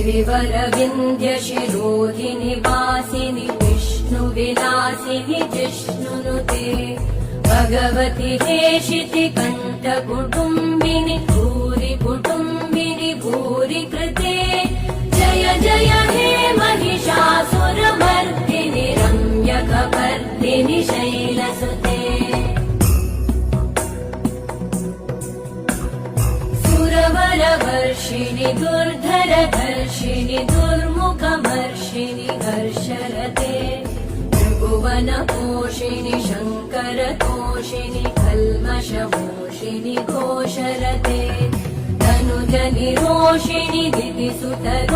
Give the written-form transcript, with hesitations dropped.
गिरिवरविन्ध्यशिरोधिनि वासिनि विष्णुविलासिनि जिष्णुनुते भगवति हेशिति कण्ठकुटुम्बिनि भूरि कुटुम्बिनि भूरि कृते जय जय हे महिषासुरमर्दिनि रम्यकपर्दिनि शैलसुते सुरवरवर्षिणि दुर्धरधर्षिणि दुर्मुखमर्षिणि हर्षरते त्रिभुवनपोषिणि शङ्करतोषिणि कल्मषमोषिणि घोषरते तनुजनिरोषिणि दिविसुतरो